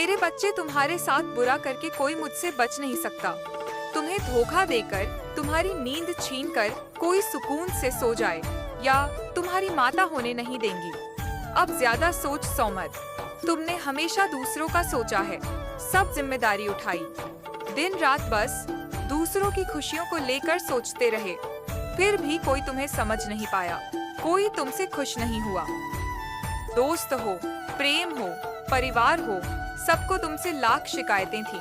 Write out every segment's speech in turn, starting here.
मेरे बच्चे, तुम्हारे साथ बुरा करके कोई मुझसे बच नहीं सकता। तुम्हें धोखा देकर, तुम्हारी नींद छीनकर कोई सुकून से सो जाए या तुम्हारी माता होने नहीं देंगी। अब ज्यादा सोच सो मत। तुमने हमेशा दूसरों का सोचा है, सब जिम्मेदारी उठाई, दिन रात बस दूसरों की खुशियों को लेकर सोचते रहे, फिर भी कोई तुम्हें समझ नहीं पाया, कोई तुमसे खुश नहीं हुआ। दोस्त हो, प्रेम हो, परिवार हो, सबको तुमसे लाख शिकायतें थी।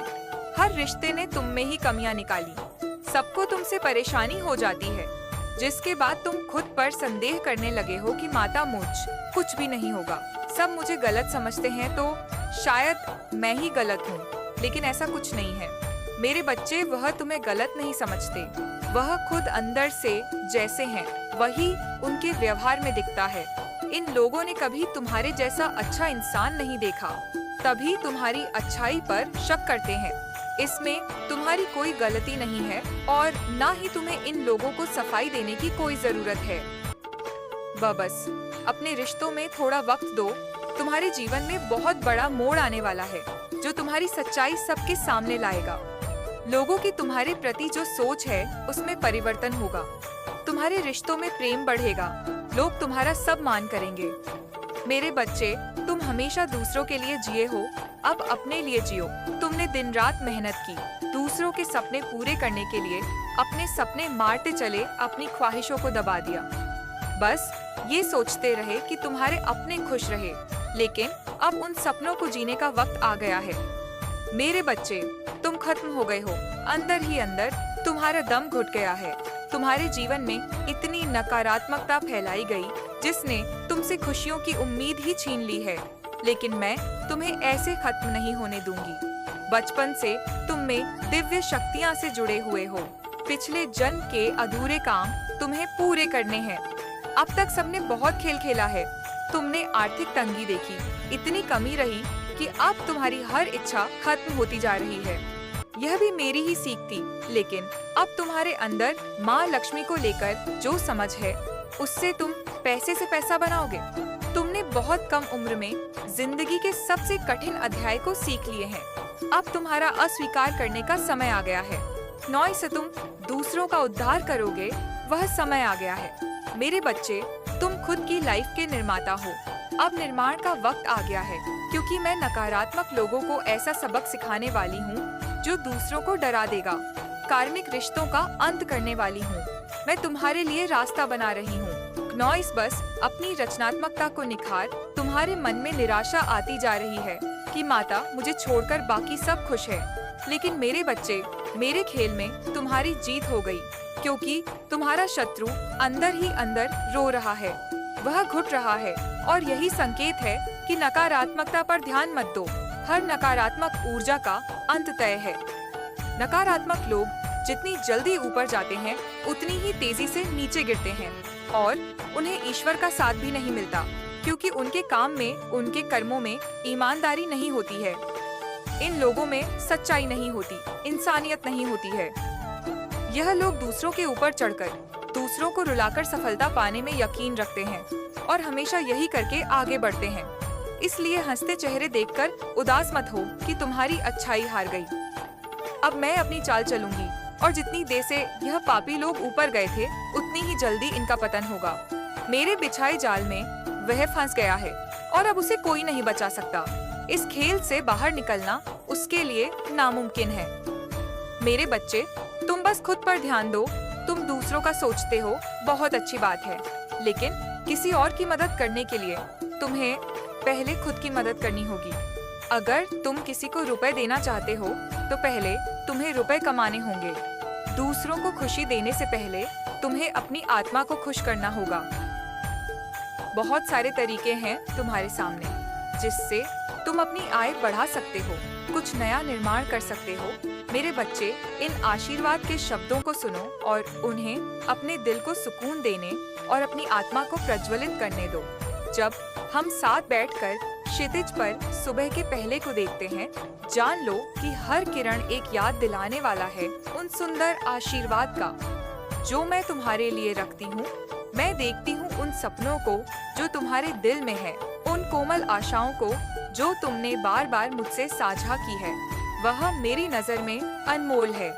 हर रिश्ते ने तुम में ही कमियां निकाली। सबको तुमसे परेशानी हो जाती है, जिसके बाद तुम खुद पर संदेह करने लगे हो कि माता मुझ कुछ भी नहीं होगा। सब मुझे गलत समझते हैं तो शायद मैं ही गलत हूँ, लेकिन ऐसा कुछ नहीं है। मेरे बच्चे, वह तुम्हें गलत नहीं समझते। वह खुद अंदर से जैसे हैं, वही उनके व्यवहार में दिखता है। इन लोगों ने कभी तुम्हारे जैसा अच्छा इंसान नहीं देखा, तभी तुम्हारी अच्छाई पर शक करते हैं। इसमें तुम्हारी कोई गलती नहीं है और ना ही तुम्हें इन लोगों को सफाई देने की कोई जरूरत है। बस अपने रिश्तों में थोड़ा वक्त दो। तुम्हारे जीवन में बहुत बड़ा मोड़ आने वाला है, जो तुम्हारी सच्चाई सबके सामने लाएगा। लोगों की तुम्हारे प्रति जो सोच है, उसमें परिवर्तन होगा। तुम्हारे रिश्तों में प्रेम बढ़ेगा, लोग तुम्हारा सब मान करेंगे। मेरे बच्चे, तुम हमेशा दूसरों के लिए जिए हो, अब अपने लिए जियो। तुमने दिन रात मेहनत की, दूसरों के सपने पूरे करने के लिए अपने सपने मारते चले, अपनी ख्वाहिशों को दबा दिया। बस ये सोचते रहे कि तुम्हारे अपने खुश रहे, लेकिन अब उन सपनों को जीने का वक्त आ गया है। मेरे बच्चे, तुम खत्म हो गए हो। अंदर ही अंदर तुम्हारा दम घुट गया है। तुम्हारे जीवन में इतनी नकारात्मकता फैलाई गई, जिसने तुमसे खुशियों की उम्मीद ही छीन ली है। लेकिन मैं तुम्हें ऐसे खत्म नहीं होने दूंगी। बचपन से तुम में दिव्य शक्तियां से जुड़े हुए हो। पिछले जन्म के अधूरे काम तुम्हें पूरे करने हैं। अब तक सबने बहुत खेल खेला है। तुमने आर्थिक तंगी देखी, इतनी कमी रही कि अब तुम्हारी हर इच्छा खत्म होती जा रही है। यह भी मेरी ही सीख थी, लेकिन अब तुम्हारे अंदर माँ लक्ष्मी को लेकर जो समझ है, उससे तुम पैसे से पैसा बनाओगे। तुमने बहुत कम उम्र में जिंदगी के सबसे कठिन अध्याय को सीख लिए हैं। अब तुम्हारा अस्वीकार करने का समय आ गया है। नौ से तुम दूसरों का उद्धार करोगे, वह समय आ गया है। मेरे बच्चे, तुम खुद की लाइफ के निर्माता हो। अब निर्माण का वक्त आ गया है, क्योंकि मैं नकारात्मक लोगों को ऐसा सबक सिखाने वाली हूँ जो दूसरों को डरा देगा। कार्मिक रिश्तों का अंत करने वाली हूँ। मैं तुम्हारे लिए रास्ता बना रही हूँ। नॉइस, बस अपनी रचनात्मकता को निखार। तुम्हारे मन में निराशा आती जा रही है कि माता, मुझे छोड़कर बाकी सब खुश है। लेकिन मेरे बच्चे, मेरे खेल में तुम्हारी जीत हो गई, क्योंकि तुम्हारा शत्रु अंदर ही अंदर रो रहा है। वह घुट रहा है और यही संकेत है कि नकारात्मकता पर ध्यान मत दो। हर नकारात्मक ऊर्जा का अंत तय है। नकारात्मक लोग जितनी जल्दी ऊपर जाते हैं, उतनी ही तेजी से नीचे गिरते हैं और उन्हें ईश्वर का साथ भी नहीं मिलता, क्योंकि उनके काम में, उनके कर्मों में ईमानदारी नहीं होती है। इन लोगों में सच्चाई नहीं होती, इंसानियत नहीं होती है। यह लोग दूसरों के ऊपर चढ़कर, दूसरों को रुलाकर सफलता पाने में यकीन रखते हैं और हमेशा यही करके आगे बढ़ते हैं। इसलिए हंसते चेहरे देखकर उदास मत हो कि तुम्हारी अच्छाई हार गई। अब मैं अपनी चाल चलूंगी और जितनी देर से यह पापी लोग ऊपर गए थे, उतनी ही जल्दी इनका पतन होगा। मेरे बिछाए जाल में वह फंस गया है और अब उसे कोई नहीं बचा सकता। इस खेल से बाहर निकलना उसके लिए नामुमकिन है। मेरे बच्चे, तुम बस खुद पर ध्यान दो। तुम दूसरों का सोचते हो, बहुत अच्छी बात है, लेकिन किसी और की मदद करने के लिए तुम्हें पहले खुद की मदद करनी होगी। अगर तुम किसी को रुपए देना चाहते हो, तो पहले तुम्हें रुपए कमाने होंगे। दूसरों को खुशी देने से पहले तुम्हें अपनी आत्मा को खुश करना होगा। बहुत सारे तरीके हैं तुम्हारे सामने, जिससे तुम अपनी आय बढ़ा सकते हो, कुछ नया निर्माण कर सकते हो। मेरे बच्चे, इन आशीर्वाद के शब्दों को सुनो और उन्हें अपने दिल को सुकून देने और अपनी आत्मा को प्रज्वलित करने दो। जब हम साथ बैठकर क्षितिज पर सुबह के पहले को देखते हैं, जान लो कि हर किरण एक याद दिलाने वाला है उन सुंदर आशीर्वाद का जो मैं तुम्हारे लिए रखती हूँ। मैं देखती हूँ उन सपनों को जो तुम्हारे दिल में है, उन कोमल आशाओं को जो तुमने बार बार मुझसे साझा की है वह मेरी नजर में अनमोल है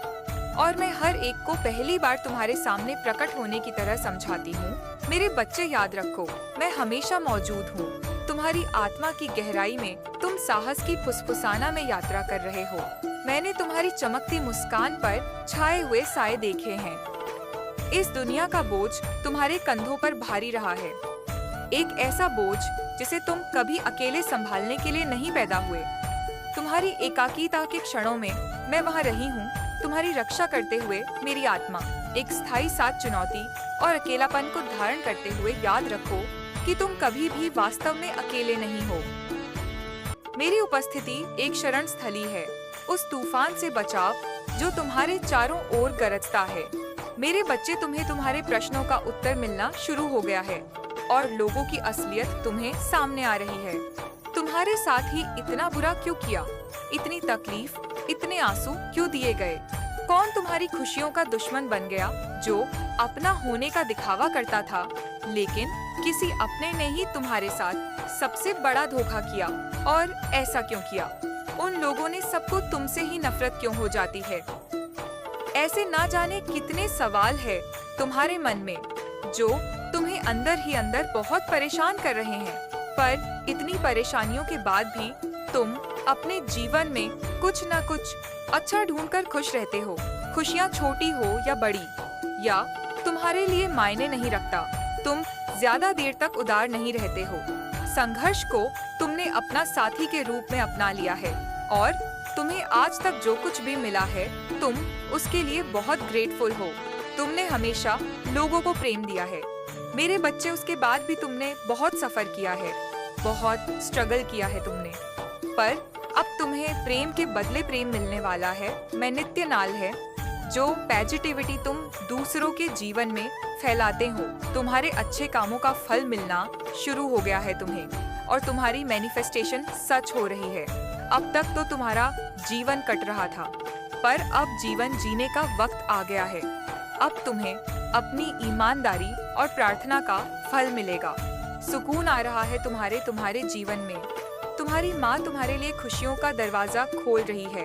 और मैं हर एक को पहली बार तुम्हारे सामने प्रकट होने की तरह समझाती हूँ। मेरे बच्चे, याद रखो, मैं हमेशा मौजूद हूँ। तुम्हारी आत्मा की गहराई में तुम साहस की फुसफुसाना में यात्रा कर रहे हो। मैंने तुम्हारी चमकती मुस्कान पर छाए हुए साए देखे हैं। इस दुनिया का बोझ तुम्हारे कंधों पर भारी रहा है, एक ऐसा बोझ जिसे तुम कभी अकेले संभालने के लिए नहीं पैदा हुए। तुम्हारी एकाकीता के क्षणों में मैं वहाँ रही हूँ, तुम्हारी रक्षा करते हुए। मेरी आत्मा एक स्थायी साथ चुनौती और अकेलापन को धारण करते हुए याद रखो कि तुम कभी भी वास्तव में अकेले नहीं हो। मेरी उपस्थिति एक शरण स्थली है, उस तूफान से बचाव जो तुम्हारे चारों ओर गरजता है। मेरे बच्चे, तुम्हें तुम्हारे प्रश्नों का उत्तर मिलना शुरू हो गया है और लोगों की असलियत तुम्हें सामने आ रही है। तुम्हारे साथ ही इतना बुरा क्यों किया? इतनी तकलीफ, इतने आंसू क्यों दिए गए? कौन तुम्हारी खुशियों का दुश्मन बन गया, जो अपना होने का दिखावा करता था, लेकिन किसी अपने ने ही तुम्हारे साथ सबसे बड़ा धोखा किया? और ऐसा क्यों किया? उन लोगों ने सबको तुमसे ही नफरत क्यों हो जाती है? ऐसे ना जाने कितने सवाल है तुम्हारे मन में जो तुम्हें अंदर ही अंदर बहुत परेशान कर रहे हैं। पर इतनी परेशानियों के बाद भी तुम अपने जीवन में कुछ न कुछ अच्छा ढूंढकर खुश रहते हो। खुशियाँ छोटी हो या बड़ी, या तुम्हारे लिए मायने नहीं रखता। तुम ज्यादा देर तक उदार नहीं रहते हो। संघर्ष को तुमने अपना साथी के रूप में अपना लिया है और तुम्हें आज तक जो कुछ भी मिला है तुम उसके लिए बहुत ग्रेटफुल हो। तुमने हमेशा लोगों को प्रेम दिया है मेरे बच्चे। उसके बाद भी तुमने बहुत सफर किया है, बहुत स्ट्रगल किया है तुमने, पर अब तुम्हें प्रेम के बदले प्रेम मिलने वाला है। मैं नित्य नाल है जो पॉजिटिविटी तुम दूसरों के जीवन में फैलाते हो। तुम्हारे अच्छे कामों का फल मिलना शुरू हो गया है तुम्हें और तुम्हारी मैनिफेस्टेशन सच हो रही है। अब तक तो तुम्हारा जीवन कट रहा था, पर अब जीवन जीने का वक्त आ गया है। अब तुम्हें अपनी ईमानदारी और प्रार्थना का फल मिलेगा। सुकून आ रहा है तुम्हारे जीवन में। तुम्हारी माँ तुम्हारे लिए खुशियों का दरवाजा खोल रही है।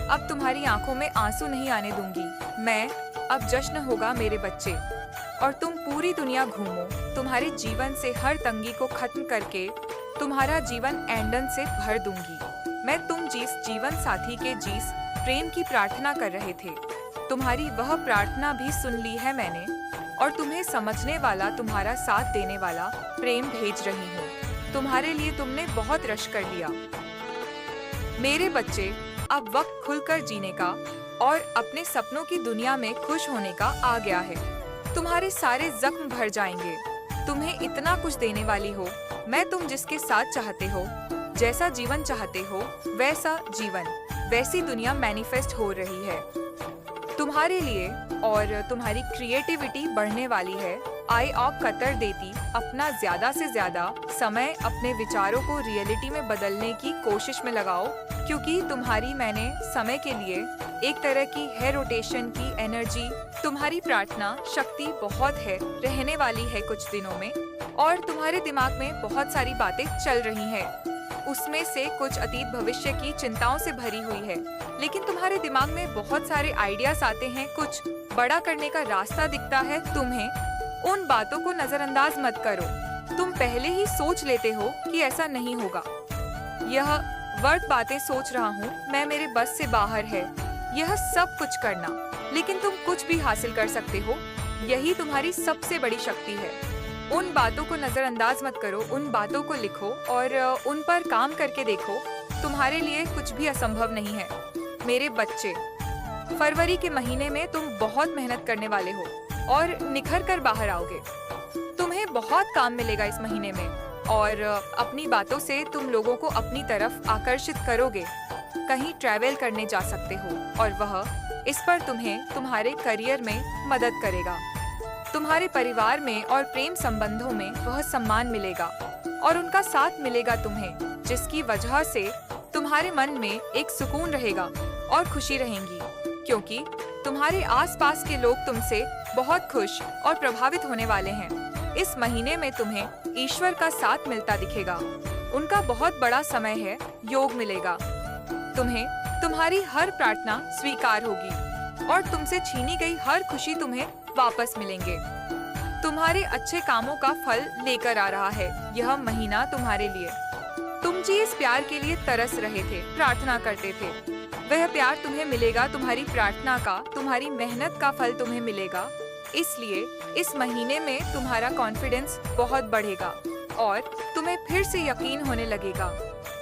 अब तुम्हारी आंखों में आंसू नहीं आने दूंगी मैं। अब जश्न होगा मेरे बच्चे और तुम पूरी दुनिया घूमो। तुम्हारे जीवन से हर तंगी को खत्म करके तुम्हारा जीवन ऐंडन से भर दूंगी मैं। तुम जिस जीवन साथी के जिस प्रेम की प्रार्थना कर रहे थे, तुम्हारी वह प्रार्थना भी सुन ली है मैंने और तुम्हें समझने वाला, तुम्हारा साथ देने वाला प्रेम भेज रही हूँ तुम्हारे लिए। तुमने बहुत रश कर लिया मेरे बच्चे। अब वक्त खुलकर जीने का और अपने सपनों की दुनिया में खुश होने का आ गया है। तुम्हारे सारे जख्म भर जाएंगे। तुम्हें इतना कुछ देने वाली हो मैं। तुम जिसके साथ चाहते हो, जैसा जीवन चाहते हो, वैसा जीवन, वैसी दुनिया मैनिफेस्ट हो रही है तुम्हारे लिए और तुम्हारी क्रिएटिविटी बढ़ने वाली है। आई ऑफ कतर देती अपना ज्यादा से ज्यादा समय अपने विचारों को रियलिटी में बदलने की कोशिश में लगाओ, क्योंकि तुम्हारी मैंने समय के लिए एक तरह की है रोटेशन की एनर्जी। तुम्हारी प्रार्थना शक्ति बहुत है, रहने वाली है कुछ दिनों में, और तुम्हारे दिमाग में बहुत सारी बातें चल रही हैं। उसमें से कुछ अतीत भविष्य की चिंताओं से भरी हुई है, लेकिन तुम्हारे दिमाग में बहुत सारे आइडियाज आते हैं। कुछ बड़ा करने का रास्ता दिखता है तुम्हें। उन बातों को नजरअंदाज मत करो। तुम पहले ही सोच लेते हो कि ऐसा नहीं होगा। यह वर्त बातें सोच रहा हूँ मैं, मेरे बस से बाहर है यह सब कुछ करना, लेकिन तुम कुछ भी हासिल कर सकते हो। यही तुम्हारी सबसे बड़ी शक्ति है। उन बातों को नजरअंदाज मत करो, उन बातों को लिखो और उन पर काम करके देखो। तुम्हारे लिए कुछ भी असंभव नहीं है मेरे बच्चे। फरवरी के महीने में तुम बहुत मेहनत करने वाले हो और निखर कर बाहर आओगे। तुम्हें बहुत काम मिलेगा इस महीने में और अपनी बातों से तुम लोगों को अपनी तरफ आकर्षित करोगे। कहीं ट्रैवल करने जा सकते हो और वह इस पर तुम्हें तुम्हारे करियर में मदद करेगा। तुम्हारे परिवार में और प्रेम संबंधों में वह सम्मान मिलेगा और उनका साथ मिलेगा तुम्हें, जिसकी वजह से तुम्हारे मन में एक सुकून रहेगा और खुशी रहेंगी, क्योंकि तुम्हारे आसपास के लोग तुमसे बहुत खुश और प्रभावित होने वाले हैं। इस महीने में तुम्हें ईश्वर का साथ मिलता दिखेगा। उनका बहुत बड़ा समय है, योग मिलेगा। तुम्हें तुम्हारी हर प्रार्थना स्वीकार होगी और तुमसे छीनी गई हर खुशी तुम्हें वापस मिलेंगे। तुम्हारे अच्छे कामों का फल लेकर आ रहा है यह महीना तुम्हारे लिए। तुम जिस प्यार के लिए तरस रहे थे, प्रार्थना करते थे, वह प्यार तुम्हें मिलेगा। तुम्हारी प्रार्थना का, तुम्हारी मेहनत का फल तुम्हें मिलेगा। इसलिए इस महीने में तुम्हारा कॉन्फिडेंस बहुत बढ़ेगा और तुम्हें फिर से यकीन होने लगेगा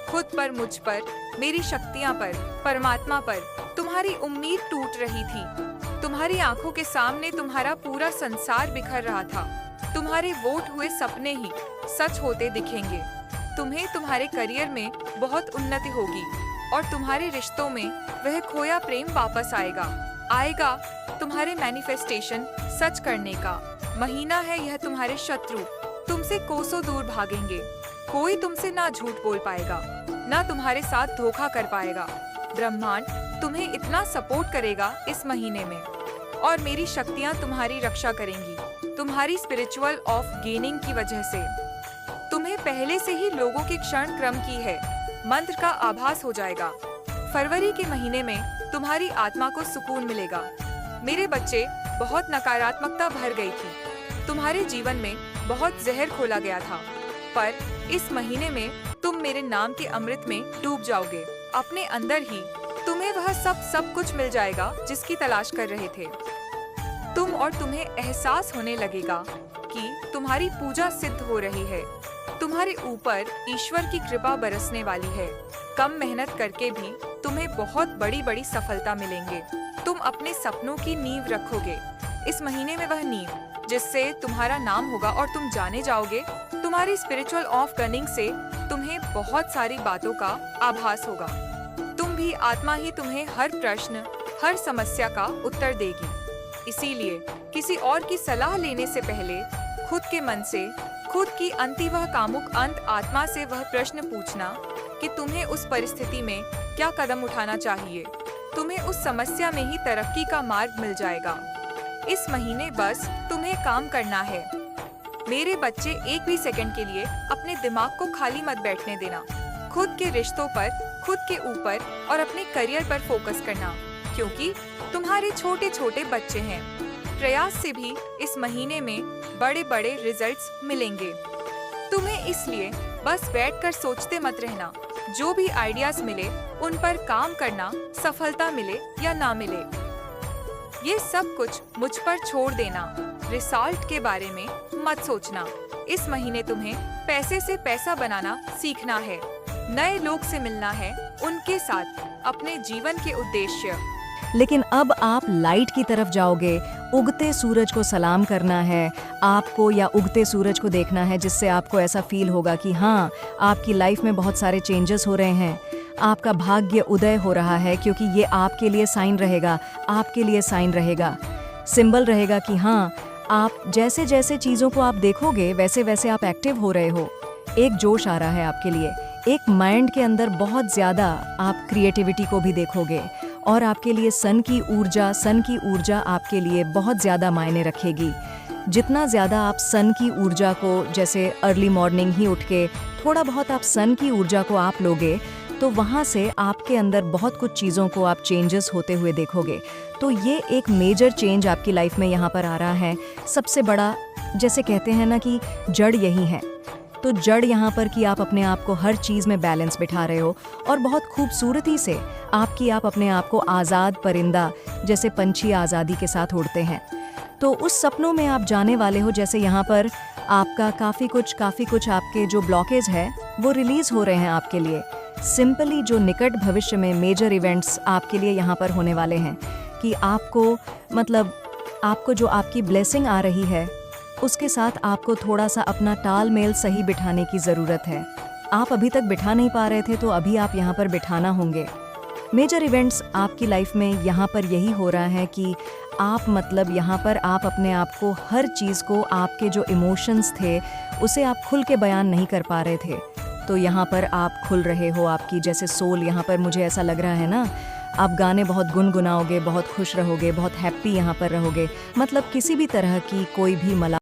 खुद पर, मुझ पर, मेरी शक्तियाँ पर, परमात्मा पर। तुम्हारी उम्मीद टूट रही थी। तुम्हारी आंखों के सामने तुम्हारा पूरा संसार बिखर रहा था। तुम्हारे वोट हुए सपने ही सच होते दिखेंगे। तुम्हें तुम्हारे करियर में बहुत उन्नति होगी और तुम्हारे रिश्तों में वह खोया प्रेम वापस आएगा। तुम्हारे मैनिफेस्टेशन सच करने का महीना है यह। तुम्हारे शत्रु तुमसे कोसों दूर भागेंगे। कोई तुमसे ना झूठ बोल पाएगा, ना तुम्हारे साथ धोखा कर पाएगा। ब्रह्मांड तुम्हें इतना सपोर्ट करेगा इस महीने में और मेरी शक्तियाँ तुम्हारी रक्षा करेंगी। तुम्हारी स्पिरिचुअल ऑफ गेनिंग की वजह से तुम्हें पहले से ही लोगों के क्षण क्रम की है मंत्र का आभास हो जाएगा। फरवरी के महीने में तुम्हारी आत्मा को सुकून मिलेगा। मेरे बच्चे, बहुत नकारात्मकता भर गई थी। तुम्हारे जीवन में बहुत जहर खोला गया था, पर इस महीने में तुम मेरे नाम के अमृत में डूब जाओगे। अपने अंदर ही तुम्हें वह सब कुछ मिल जाएगा जिसकी तलाश कर रहे थे तुम, और तुम्हें एहसास होने लगेगा कि तुम्हारी पूजा सिद्ध हो रही है। तुम्हारे ऊपर ईश्वर की कृपा बरसने वाली है। कम मेहनत करके भी तुम्हें बहुत बड़ी बड़ी सफलता मिलेंगे। तुम अपने सपनों की नींव रखोगे इस महीने में, वह नींव जिससे तुम्हारा नाम होगा और तुम जाने जाओगे। तुम्हारी स्पिरिचुअल ऑफ गनिंग से तुम्हें बहुत सारी बातों का आभास होगा। तुम भी आत्मा ही तुम्हें हर प्रश्न, हर समस्या का उत्तर देगी। इसीलिए किसी और की सलाह लेने से पहले खुद के मन से, खुद की वह कामुक अंत आत्मा से वह प्रश्न पूछना कि तुम्हें उस परिस्थिति में क्या कदम उठाना चाहिए। तुम्हें उस समस्या में ही तरक्की का मार्ग मिल जाएगा। इस महीने बस तुम्हें काम करना है। मेरे बच्चे, एक भी सेकंड के लिए अपने दिमाग को खाली मत बैठने देना। खुद के रिश्तों पर, खुद के ऊपर और अपने करियर पर फोकस करना, क्योंकि तुम्हारे छोटे छोटे बच्चे हैं। प्रयास से भी इस महीने में बड़े बड़े रिजल्ट्स मिलेंगे। तुम्हें इसलिए बस बैठकर सोचते मत रहना। जो भी आइडियाज मिले उन पर काम करना, सफलता मिले या ना मिले, ये सब कुछ मुझ पर छोड़ देना। रिजल्ट के बारे में मत सोचना। इस महीने तुम्हें पैसे से पैसा बनाना सीखना है, नए लोग से मिलना है, उनके साथ अपने जीवन के उद्देश्य। लेकिन अब आप लाइट की तरफ जाओगे। उगते सूरज को सलाम करना है आपको, या उगते सूरज को देखना है, जिससे आपको ऐसा फील होगा कि हाँ, आपकी लाइफ में बहुत सारे चेंजेस हो रहे हैं। आपका भाग्य उदय हो रहा है, क्योंकि ये आपके लिए साइन रहेगा, आपके लिए साइन रहेगा, सिंबल रहेगा कि हाँ, आप जैसे जैसे चीज़ों को आप देखोगे वैसे वैसे आप एक्टिव हो रहे हो। एक जोश आ रहा है आपके लिए, एक माइंड के अंदर बहुत ज़्यादा आप क्रिएटिविटी को भी देखोगे, और आपके लिए सन की ऊर्जा आपके लिए बहुत ज़्यादा मायने रखेगी। जितना ज़्यादा आप सन की ऊर्जा को, जैसे अर्ली मॉर्निंग ही उठ के थोड़ा बहुत आप सन की ऊर्जा को आप लोगे, तो वहाँ से आपके अंदर बहुत कुछ चीज़ों को आप चेंजेस होते हुए देखोगे। तो ये एक मेजर चेंज आपकी लाइफ में यहाँ पर आ रहा है। सबसे बड़ा, जैसे कहते हैं ना कि जड़ यही है, तो जड़ यहाँ पर कि आप अपने आप को हर चीज़ में बैलेंस बिठा रहे हो, और बहुत खूबसूरती से आप अपने आप को आज़ाद परिंदा, जैसे पंछी आज़ादी के साथ उड़ते हैं, तो उस सपनों में आप जाने वाले हो। जैसे यहाँ पर आपका काफ़ी कुछ आपके जो ब्लॉकेज है वो रिलीज़ हो रहे हैं आपके लिए। सिंपली जो निकट भविष्य में मेजर इवेंट्स आपके लिए यहाँ पर होने वाले हैं, कि आपको जो आपकी ब्लेसिंग आ रही है उसके साथ आपको थोड़ा सा अपना तालमेल सही बिठाने की ज़रूरत है। आप अभी तक बिठा नहीं पा रहे थे, तो अभी आप यहाँ पर बिठाना होंगे। मेजर इवेंट्स आपकी लाइफ में यहाँ पर यही हो रहा है कि आप यहाँ पर आप अपने आप को, हर चीज़ को, आपके जो इमोशंस थे उसे आप खुल के बयान नहीं कर पा रहे थे, तो यहाँ पर आप खुल रहे हो। आपकी जैसे सोल, यहाँ पर मुझे ऐसा लग रहा है ना, आप गाने बहुत गुनगुनाओगे, बहुत खुश रहोगे, बहुत हैप्पी यहाँ पर रहोगे। किसी भी तरह की कोई भी